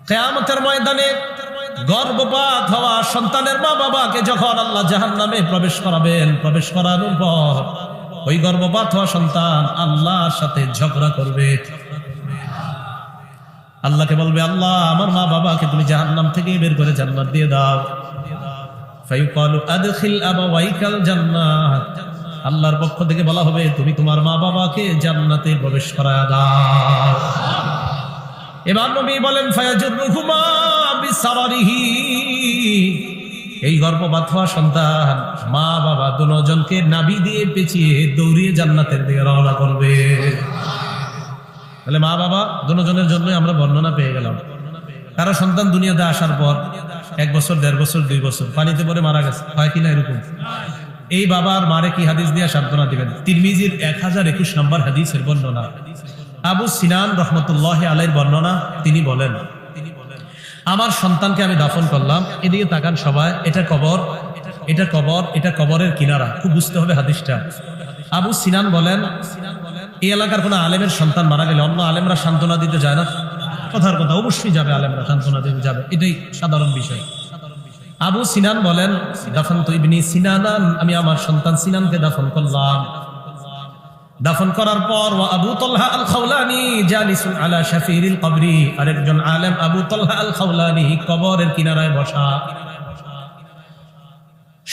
কিয়ামতের ময়দানে গর্ভপাত হওয়া সন্তানের মা বাবাকে যখন আল্লাহ জাহান্নামে প্রবেশ করাবেন, প্রবেশ করানোর পর ওই গর্ভপাত হওয়া সন্তান আল্লাহর সাথে ঝগড়া করবে। আল্লাহকে বলবে, আল্লাহ আমার মা বাবাকে তুমি জাহান্নাম থেকে বের করে জান্নাত দিয়ে দাও। ফায়ুকালু আদখিল আবাওয়াইকাল জান্নাত, আল্লাহর পক্ষ থেকে বলা হবে তুমি তোমার মা বাবাকে জান্নাতে প্রবেশ করায় দাও। এবার নবী বলেন ফায়াজুরুহুমা বিসারারিহি, এই গর্ভপাত হওয়া সন্তান মা বাবা দুজনকে নাভি দিয়ে পেঁচিয়ে দৌড়িয়ে জান্নাতের দিকে রওনা করবে। তাহলে মা বাবা দুজনের জন্য আমরা বর্ণনা পেয়ে গেলাম। কারো সন্তান দুনিয়াতে আসার পর 1 বছর 1.5 বছর 2 বছর পানিতে পড়ে মারা গেছে, হয় কিনা এরকম? এই বাবার মারে কি হাদিস দিয়ে সান্ত্বনা দিবেন? তিরমিজির 1021 নম্বর হাদিসের বর্ণনা, আবু সিনান রহমতুল্লাহ আলাইহির বর্ণনা। তিনি বলেন, আমার সন্তানকে আমি দাফন করলাম, এদিকে তাকান সবাই, এটা কবর, এটা কবর, এটা কবরের কিনারা, খুব বুঝতে হবে হাদিসটা। আবু সিনান বলেন, এই এলাকার কোন আলেমের সন্তান মারা গেলে অন্য আলেমরা সান্ত্বনা দিতে যায় না? কথার কথা, অবশ্যই যাবে, আলেমরা সান্ত্বনা দিতে যাবে, এটাই সাধারণ বিষয়। আবু সিনান বলেন, দাফনতু ইবনি সিনানান, আমি আমার সন্তান সিনানকে দাফন করলাম। দাফন করার পর ওয়া আবু তালহা আল খাওলানি জালিসুন আলা শাফিরিল কবরি, আরেকজন আলেম আবু তালহা আল খাওলানি কবরের কিনারায় বসা।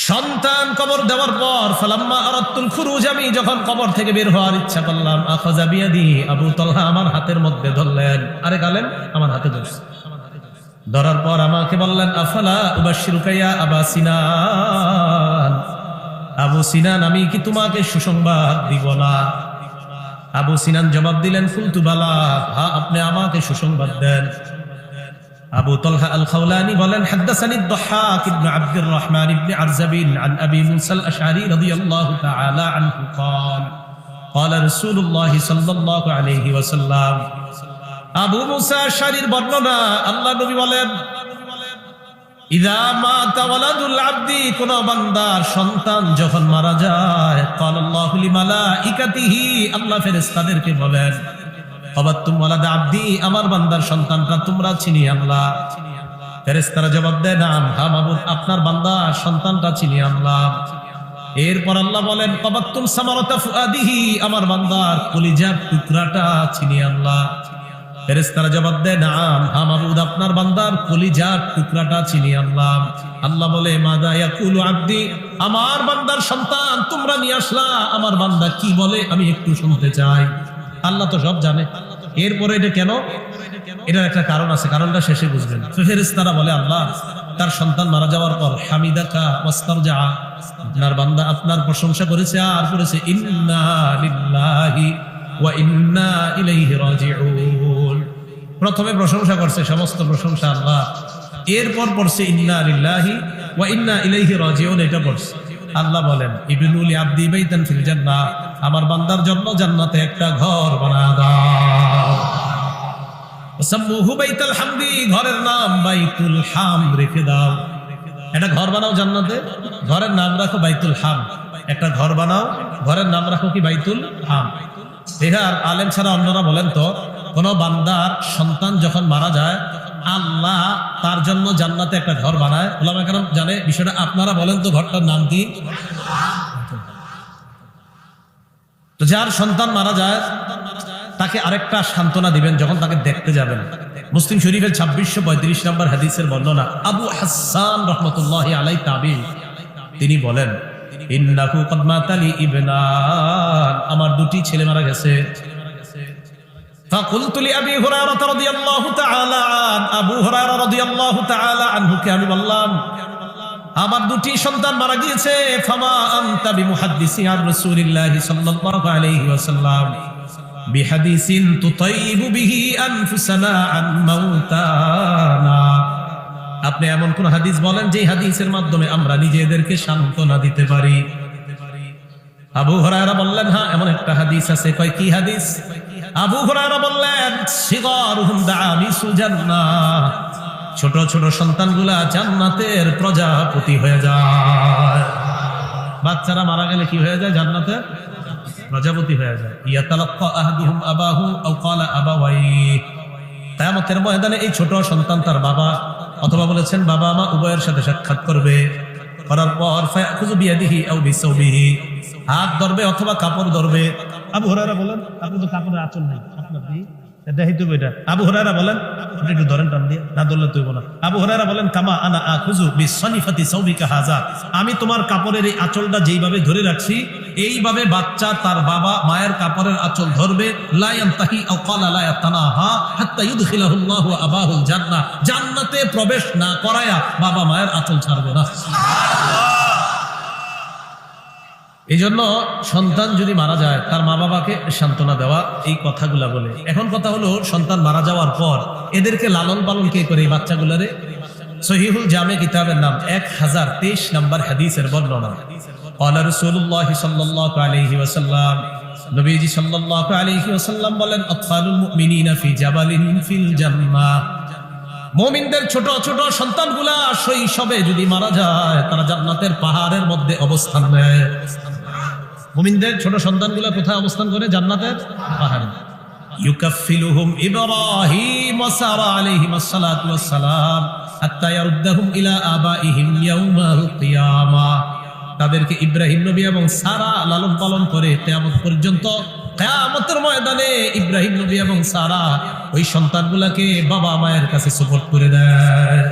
সন্তান কবর দেওয়ার পর ফালাম্মা আরাদতুল খুরুজ, আমি যখন কবর থেকে বের হওয়ার ইচ্ছা করলাম, আখাযা বিয়াদি, আবু তালহা আমার হাতের মধ্যে ধরলেন, আরেক আলেম আমার হাতে ধরছে। ধরার পর আমাকে বললেন, আফালা উবাশশিরুকা ইয়া আবা সিনান, আবু সিনান আমি কি তোমাকে সুসংবাদ দিব না? আবু সিনান জবাব দিলেন, কুলতু বালা, হ্যাঁ আপনি আমাকে সুসংবাদ দেন। আবু তালহা আল খাওলানি বলেন, হাদাসানি আদ-দাহহাক ইবনে আব্দুর রহমান ইবনে আরজাবিন আন আবি মুসা আল-আশআরী রাদিয়াল্লাহু তাআলা আনহু ক্বাল ক্বালা রাসূলুল্লাহ সাল্লাল্লাহু আলাইহি ওয়াসাল্লাম। আবু মুসা আশআরীর বর্ণনা, আল্লাহ নবী বলেন, ইযা মাতা ওয়ালাদুল আবদি, কোন বান্দার সন্তান যখন মারা যায়, ক্বালাল্লাহু লিমালাইকাতিহি, আল্লাহ ফেরেশতাদেরকে বলেন, আবাতুম ওয়ালাদ আবদি, আমার বান্দার সন্তানটা তোমরা চিনিয়ে আনলা? ফেরেশতারা জবাব দেয়, নাম, হ্যাঁ মাবুদ, আপনার বান্দার সন্তানটা চিনিয়ে আনলাম। এরপর আল্লাহ বলেন, আবাতুম সামারাতা ফুআদিহি, আমার বান্দার কলিজার টুকরাটা চিনিয়ে আনলা? ফেরেশতারা জবাব দেয়, নাম, হ্যাঁ মাবুদ, আপনার বান্দার কলিজার টুকরাটা চিনিয়ে আনলাম। আল্লাহ বলে, মাযা ইয়াকুলু আবদি, আমার বান্দার সন্তান তোমরা নিয়ে আসলা, আমার বান্দা কি বলে আমি একটু শুনতে চাই। আল্লাহ তো সব জানে। এরপরে এটা কেন? এটার একটা কারণ আছে, কারণটা শেষে বুঝবেন। ফেরেশতারা বলে, আল্লাহ তার সন্তান মারা যাওয়ার পর হামিদাকা ওয়াস্তারজা, আপনার বান্দা আপনার প্রশংসা করেছে আর করেছে ইন্না লিল্লাহি ওয়া ইন্না ইলাইহি রাজিউন। প্রথমে প্রশংসা করছে, সমস্ত প্রশংসা আল্লাহ, এরপর পড়ছে ইন্না লিল্লাহি ওয়া ইন্না ইলাইহি রাজিউন, এটা পড়ছে। আল্লাহ বলেন, ইবনু লি আবদি বাইতান ফিল জান্নাহ, আমার বান্দার জন্য জান্নাতে একটা ঘর বানায় দাও। ওয়াসাম্মুহু বাইতুল হামদি, ঘরের নাম বাইতুল হাম রেখে দাও। একটা ঘর বানাও জান্নাতে, ঘরের নাম রাখো বাইতুল হাম। একটা ঘর বানাও, ঘরের নাম রাখো কি? বাইতুল হাম। এখানে আলেম ছাড়া অন্যরা বলেন তো, কোন বান্দার সন্তান যখন মারা যায়, আল্লাহ তার জন্য জান্নাতে একটা ঘর বানায়। ওলামা কেরাম জানে বিষয়টা, আপনারা বলেন তো ঘরটার নাম কি? তো যার সন্তান মারা যায় তাকে আরেকটা সান্ত্বনা দিবেন যখন তাকে দেখতে যাবেন। মুসলিম শরীফের 2635 নম্বর হাদিসের বর্ণনা, আবু হাসান রাহমাতুল্লাহি আলাইহি তাবিঈ, তিনি বলেন, ইন্নাহু ক্বাদ মাতা লি ইবনান, আমার 2টি ছেলে মারা গেছে। ফাকুলতু লি আবি হুরায়রা রাদিয়াল্লাহু তাআলা আন, আবু হুরায়রা রাদিয়াল্লাহু তাআলা আনহুকে আমি বললাম, আমার 2টি সন্তান মারা গিয়েছে। ফামা আনতা বিমুহাদ্দিসি আর রাসূলিল্লাহি সাল্লাল্লাহু আলাইহি ওয়াসাল্লাম বিহাদিসিন তুতাইবু বিহি আনফুসানা আন মাউতানা, আপনি এমন কোন হাদিস বলেন যে হাদিসের মাধ্যমে আমরা নিজেদেরকে সান্ত্বনা দিতে পারি। আবু হুরায়রা বললেন, হ্যাঁ এমন একটা হাদিস আছে। কয় কি হাদিস? আবু হুরায়রা বললেন, সিগারুহুম দামিসুল জান্নাহ, ছোট ছোট সন্তানগুলা জান্নাতের প্রজাপতি হয়ে যায়। বাচ্চারা মারা গেলে কি হয়ে যায়? জান্নাতের প্রজাপতি হয়ে যায়। ইয়াতালাক্কা আহাদুহুম আবাহু আও ক্বালা আবাওয়াইহি, কিয়ামতের ময়দানে এই ছোট সন্তান তার বাবা অথবা বলেছেন বাবা মা উভয়ের সাথে সাক্ষাৎ করবে, করার পর ফায়াখুযু বিয়াদিহি আও বিসাওবিহি, হাত ধরবে অথবা কাপড় ধরবে। আবু হুরায়রা বলেন, আপনি তো কাপড়ের আঁচল নাই আপনার দিয়ে দেখাইতে হবে এটা। আবু হুরায়রা বলেন, আপনি একটু ধরেন টান দিয়ে, না ধরলে তুই বলা। আবু হুরায়রা বলেন, কামা আনা আখুযু বিসনিফাতি সাওবিকা হাযা, আমি তোমার কাপড়ের এই আঁচলটা যেইভাবে ধরে রাখছি এইভাবে বাচ্চা তার বাবা মায়ের কাপড়ের আঁচল ধরবে। লা ইয়ানতাহি আও ক্বালা লা ইয়াতানাহা হাত্তা ইউদখিলাহুল্লাহু আবাহুল জান্নাহ, জান্নাতে প্রবেশ না করায়া বাবা মায়ের আঁচল ছাড়বে না। এই জন্য সন্তান যদি মারা যায় তার মা বাবাকে সান্ত্বনা দেওয়া, এই কথাগুলা বলে। এখন কথা হলো, সন্তান মারা যাওয়ার পর এদেরকে লালন পালন কে করে? এই বাচ্চাগুলারে সহিহুল জামে কিতাবের নাম 1023 নম্বর হাদিসের বর্ণনা। ক্বালা রাসূলুল্লাহ সাল্লাল্লাহু আলাইহি ওয়াসাল্লাম, নবীজি সাল্লাল্লাহু আলাইহি ওয়াসাল্লাম বলেন, আতফালুল মুমিনিনা ফি জাবালিন ফিল জান্নাহ, মুমিনদের ছোট ছোট সন্তানগুলা শৈশবে যদি মারা যায় তারা জান্নাতের পাহাড়ের মধ্যে অবস্থান নেয়। মুমিনদের ছোট সন্তানগুলা কোথায় অবস্থান করে? জান্নাতের পাহাড়ে। ইউকাফিলুহুম ইব্রাহিম ওয়া সারা আলাইহিমাস সালাতু ওয়াস সালাম হাত্তা ইয়ারুদ্দাহুম ইলা আবাইহিম ইয়াউমাল কিয়ামাহ, তাদেরকে ইব্রাহিম নবী এবং সারা লালন পালন করে কিয়ামত পর্যন্ত। কিয়ামতের ময়দানে ইব্রাহিম নবী এবং সারা ওই সন্তানগুলাকে বাবা মায়ের কাছে সুপর্দ করে দেয়।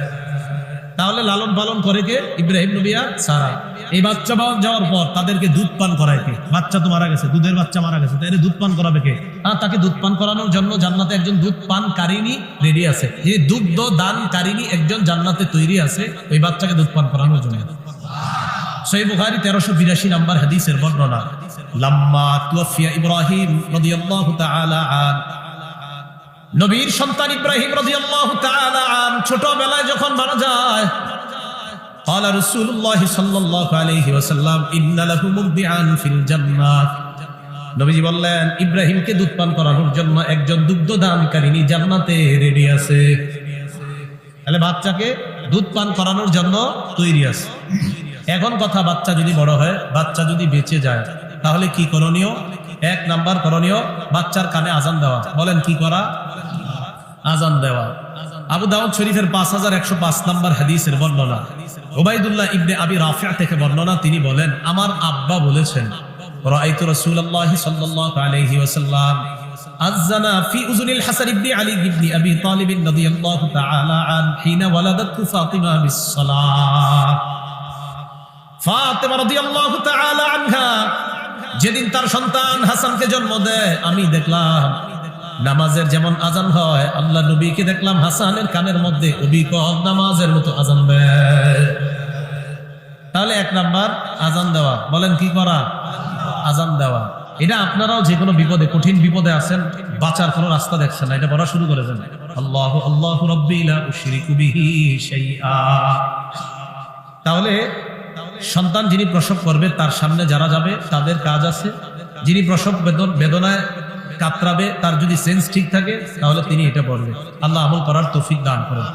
তাহলে লালন পালন করে কে? ইব্রাহিম নবী আর সারা। এই বাচ্চা যাওয়ার পর তাদেরকে দুধ পান করায় কে? বাচ্চা তো মারা গেছে, দুধের বাচ্চা মারা গেছে, তাই দুধ পান করাবে কে? তাকে দুধ পান করানোর জন্য জান্নাতে একজন দুধ পানকারিনী রেডি আছে, যে দুগ্ধ দানকারিনী একজন জান্নাতে তৈরি আছে ওই বাচ্চাকে দুধ পান করানোর জন্য। সহিহ বুখারী 1382 নম্বর হাদিসের বর্ণনা। লাম্মা তুওফিয়া ইব্রাহিম রাদিয়াল্লাহু তাআলা আন, নবীর সন্তান ইব্রাহিম রাদিয়াল্লাহু তাআলা আন ছোটবেলায় যখন মারা যায়, ক্বালা রাসূলুল্লাহ সাল্লাল্লাহু আলাইহি ওয়াসাল্লাম, ইন্না লাহু মুরদিআন ফিল জান্নাহ, নবীজি বললেন ইব্রাহিমকে দুধ পান করানোর জন্য একজন দুগ্ধদানকারিনী জান্নাতে রেডি আছে। তাহলে বাচ্চাকে দুধ পান করানোর জন্য তৈরি আছে। এখন কথা, বাচ্চা যদি বড় হয়, বাচ্চা যদি বেঁচে যায়, তাহলে কি করণীয়? 1 নাম্বার করণীয়, বাচ্চার কানে আজান দেওয়া। বলেন কি করা? আজান দেওয়া। আবু দাউদ শরীফের 5105 নম্বর হাদিসের বর্ণনা। উবাইদুল্লাহ ইবনে আবি রাফি' থেকে বর্ণনা, তিনি বলেন, আমার আব্বা বলেছেন, রাআইতু রাসূলুল্লাহ সাল্লাল্লাহু আলাইহি ওয়াসাল্লাম আযানা ফি উযুনিল হাসান ইবনে আলী ইবনে আবি তালিব রাদিয়াল্লাহু তাআলা আন হিনা ওয়ালাদাতু ফাতিমা বিস-সালাহ। ফাতিমা রাদিয়াল্লাহু তাআলা আনহা যেদিন তার সন্তান হাসানকে জন্ম দেয়, আমি দেখলাম নামাজের যেমন আজান হয়, আল্লাহ নবীকে দেখলাম হাসানের কানের মধ্যে অবিকল নামাজের মতো আজান দেয়। তাহলে 1 নাম্বার আজান দেওয়া। বলেন কি করা? আজান দেওয়া। এটা আপনারাও যে কোনো বিপদে, কঠিন বিপদে আছেন, বাঁচার কোনো রাস্তা দেখছেন না, এটা পড়া শুরু করে দেন। আল্লাহু আল্লাহু রাব্বি লা উশরিকু বিহি শাইআ। তাহলে সন্তান যিনি প্রসব করবে তার সামনে যারা যাবে তাদের কাজ আছে। যিনি প্রসব বেদনায় কাতরাবে, তার যদি সেন্স ঠিক থাকে তাহলে তিনি এটা পড়বে। আল্লাহ আমল করার তৌফিক দান করেন।